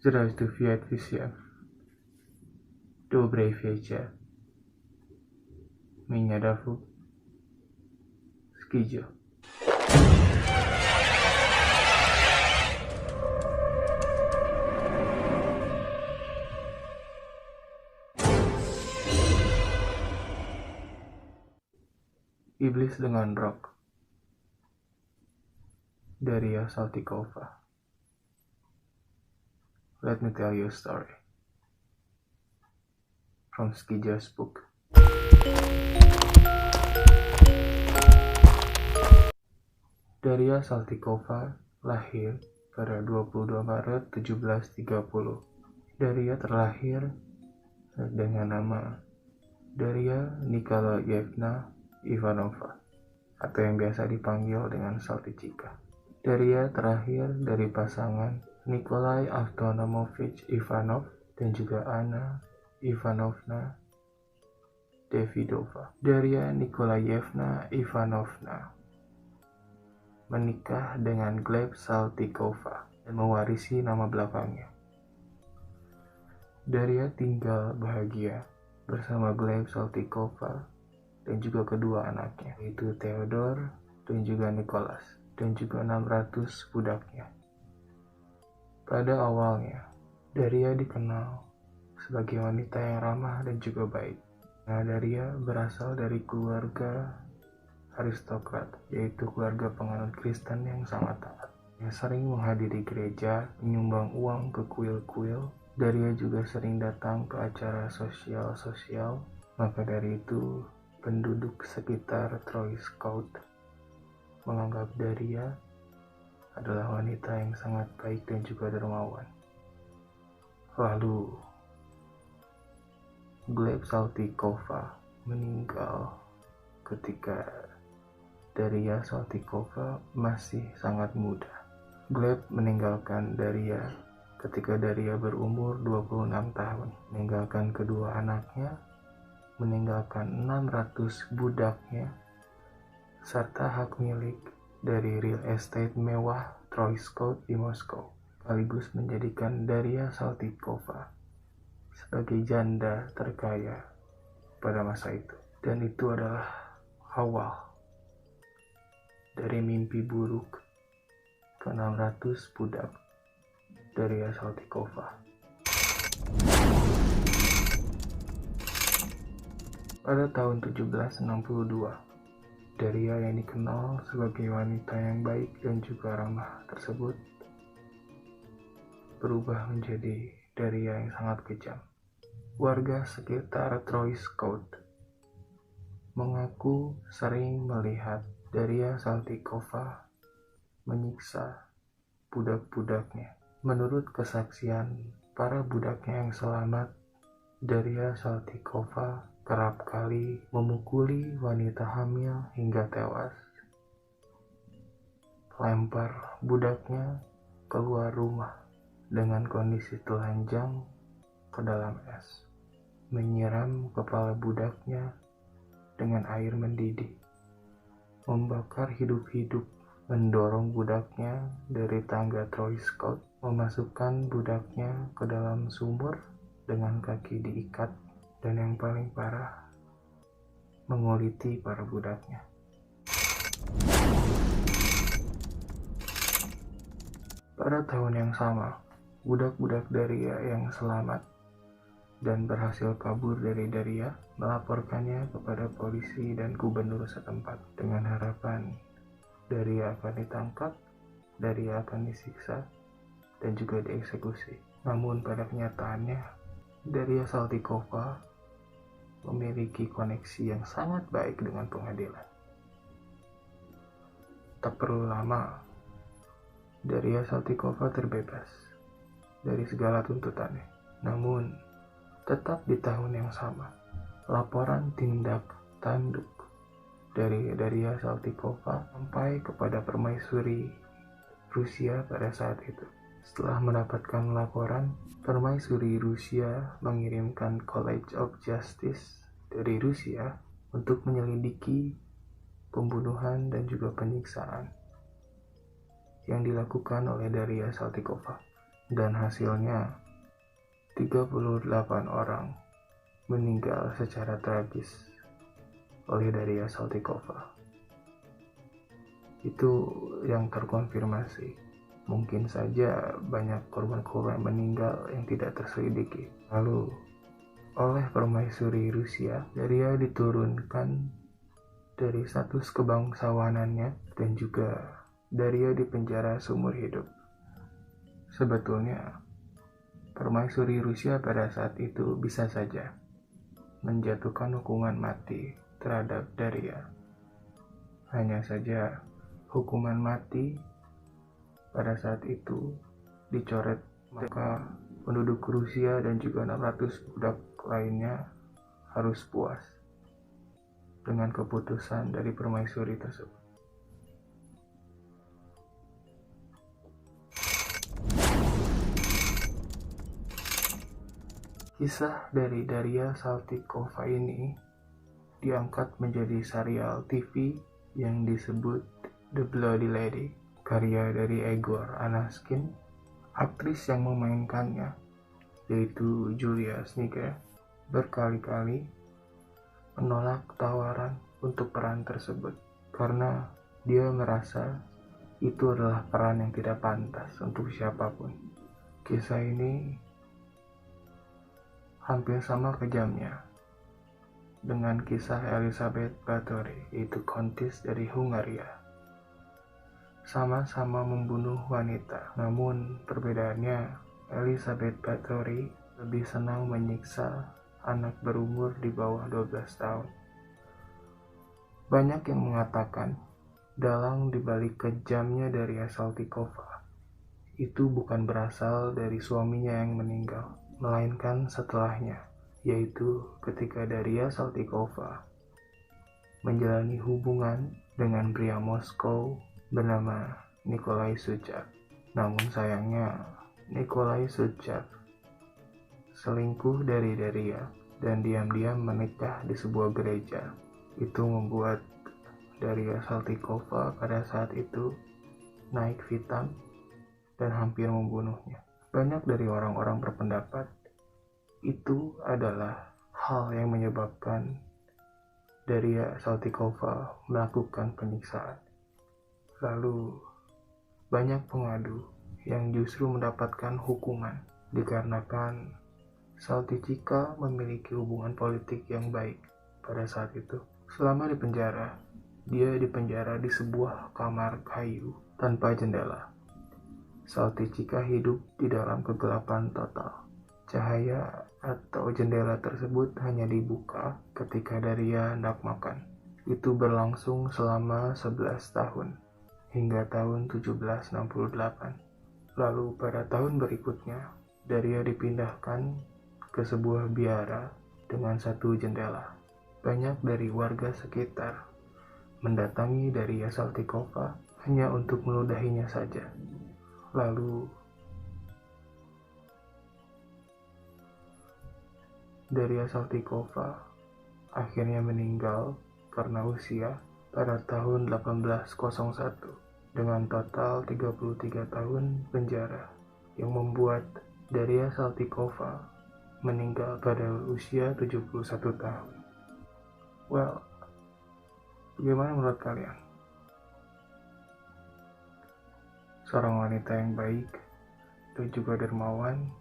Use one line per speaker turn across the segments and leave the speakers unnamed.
Здравствуй, всем. Добрый вечер. Меня зовут Скидjo. Iblis dengan Rok, Daria Saltykova. Let me tell you a story from Skidjo's book. Daria Saltykova lahir pada 22 Maret 1730. Daria terlahir dengan nama Daria Nikolayevna Ivanova, atau yang biasa dipanggil dengan Saltychika. Daria terlahir dari pasangan Nikolai Avtonomovich Ivanov dan juga Anna Ivanovna Davidova. Daria Nikolayevna Ivanovna menikah dengan Gleb Saltykova dan mewarisi nama belakangnya. Daria tinggal bahagia bersama Gleb Saltykova dan juga kedua anaknya, yaitu Theodor dan juga Nicholas, dan juga 600 budaknya. Pada awalnya, Daria dikenal sebagai wanita yang ramah dan juga baik. Daria berasal dari keluarga aristokrat, yaitu keluarga penganut Kristen yang sangat taat, yang sering menghadiri gereja, menyumbang uang ke kuil-kuil. Daria juga sering datang ke acara sosial. Maka dari itu, penduduk sekitar Troyskout menganggap Daria adalah wanita yang sangat baik dan juga dermawan. Lalu, Gleb Saltykova meninggal ketika Daria Saltykova masih sangat muda. Gleb meninggalkan Daria ketika Daria berumur 26 tahun, meninggalkan kedua anaknya, meninggalkan 600 budaknya, serta hak milik dari real estate mewah Troyskout di Moskow, sekaligus menjadikan Daria Saltykova sebagai janda terkaya pada masa itu. Dan itu adalah awal dari mimpi buruk ke 600 budak Daria Saltykova. Pada tahun 1762, Daria yang dikenal sebagai wanita yang baik dan juga ramah tersebut berubah menjadi Daria yang sangat kejam. Warga sekitar Troyskout mengaku sering melihat Daria Saltykova menyiksa budak-budaknya. Menurut kesaksian para budaknya yang selamat, Daria Saltykova kerap kali memukuli wanita hamil hingga tewas, lempar budaknya keluar rumah dengan kondisi telanjang ke dalam es, menyiram kepala budaknya dengan air mendidih, membakar hidup-hidup, mendorong budaknya dari tangga Troyskout, memasukkan budaknya ke dalam sumur dengan kaki diikat, dan yang paling parah, menguliti para budaknya. Pada tahun yang sama, budak-budak Daria yang selamat dan berhasil kabur dari Daria melaporkannya kepada polisi dan gubernur setempat dengan harapan Daria akan ditangkap, Daria akan disiksa, dan juga dieksekusi. Namun pada kenyataannya, Daria Saltykova memiliki koneksi yang sangat baik dengan pengadilan. Tak perlu lama, Daria Saltykova terbebas dari segala tuntutannya. Namun, tetap di tahun yang sama, laporan tindak tanduk dari Daria Saltykova sampai kepada permaisuri Rusia pada saat itu. Setelah mendapatkan laporan, permaisuri Rusia mengirimkan College of Justice dari Rusia untuk menyelidiki pembunuhan dan juga penyiksaan yang dilakukan oleh Daria Saltykova. dan hasilnya 38 orang meninggal secara tragis oleh Daria Saltykova. Itu yang terkonfirmasi. Mungkin saja banyak korban-korban meninggal yang tidak terselidiki. Lalu, oleh permaisuri Rusia, Daria diturunkan dari status kebangsawanannya dan juga Daria dipenjara seumur hidup. Sebetulnya, permaisuri Rusia pada saat itu bisa saja menjatuhkan hukuman mati terhadap Daria. Hanya saja hukuman mati pada saat itu dicoret, maka penduduk Rusia dan juga 600 budak lainnya harus puas dengan keputusan dari permaisuri tersebut. Kisah dari Daria Saltykova ini diangkat menjadi serial TV yang disebut The Bloody Lady, karya dari Egor Anaskin. Aktris yang memainkannya, yaitu Julia Sniger, berkali-kali menolak tawaran untuk peran tersebut karena dia merasa itu adalah peran yang tidak pantas untuk siapapun. Kisah ini hampir sama kejamnya dengan kisah Elizabeth Báthory, yaitu Kontis dari Hungaria. Sama-sama membunuh wanita, namun perbedaannya Elizabeth Báthory lebih senang menyiksa anak berumur di bawah 12 tahun. Banyak yang mengatakan dalang dibalik kejamnya Daria Saltykova itu bukan berasal dari suaminya yang meninggal, melainkan setelahnya, yaitu ketika Daria Saltykova menjalani hubungan dengan pria Moskow bernama Nikolai Suchak. Namun sayangnya, Nikolai Suchak selingkuh dari Daria dan diam-diam menikah di sebuah gereja. Itu membuat Daria Saltykova pada saat itu naik pitam dan hampir membunuhnya. Banyak dari orang-orang berpendapat itu adalah hal yang menyebabkan Daria Saltykova melakukan penyiksaan. Lalu banyak pengadu yang justru mendapatkan hukuman dikarenakan Saltychika memiliki hubungan politik yang baik pada saat itu. Selama di penjara, dia dipenjara di sebuah kamar kayu tanpa jendela. Saltychika hidup di dalam kegelapan total. Cahaya atau jendela tersebut hanya dibuka ketika Daria hendak makan. Itu berlangsung selama 11 tahun, hingga tahun 1768. Lalu pada tahun berikutnya, Daria dipindahkan ke sebuah biara dengan satu jendela. Banyak dari warga sekitar mendatangi Daria Saltykova hanya untuk meludahinya saja. Lalu Daria Saltykova akhirnya meninggal karena usia pada tahun 1801 dengan total 33 tahun penjara, yang membuat Daria Saltykova meninggal pada usia 71 tahun. Well, bagaimana menurut kalian? Seorang wanita yang baik dan juga dermawan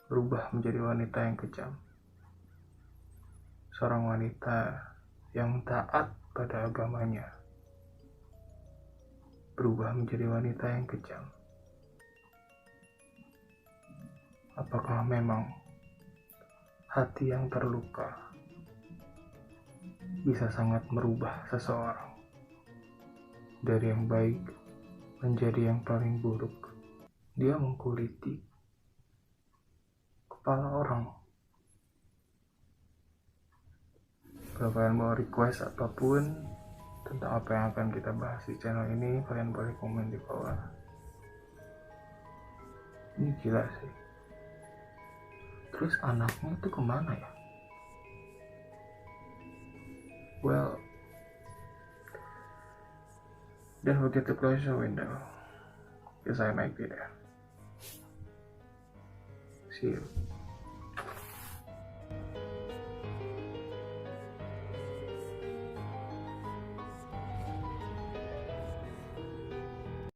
berubah menjadi wanita yang kejam. Seorang wanita yang taat pada agamanya berubah menjadi wanita yang kejam. Apakah memang hati yang terluka bisa sangat merubah seseorang dari yang baik menjadi yang paling buruk? Dia mengkuliti kepala orang. Kalau kalian mau request apapun tentang apa yang akan kita bahas di channel ini, kalian boleh komen di bawah. Ini gila sih. Terus anaknya itu kemana ya? Well, don't forget to close your window, because I might be there. See you.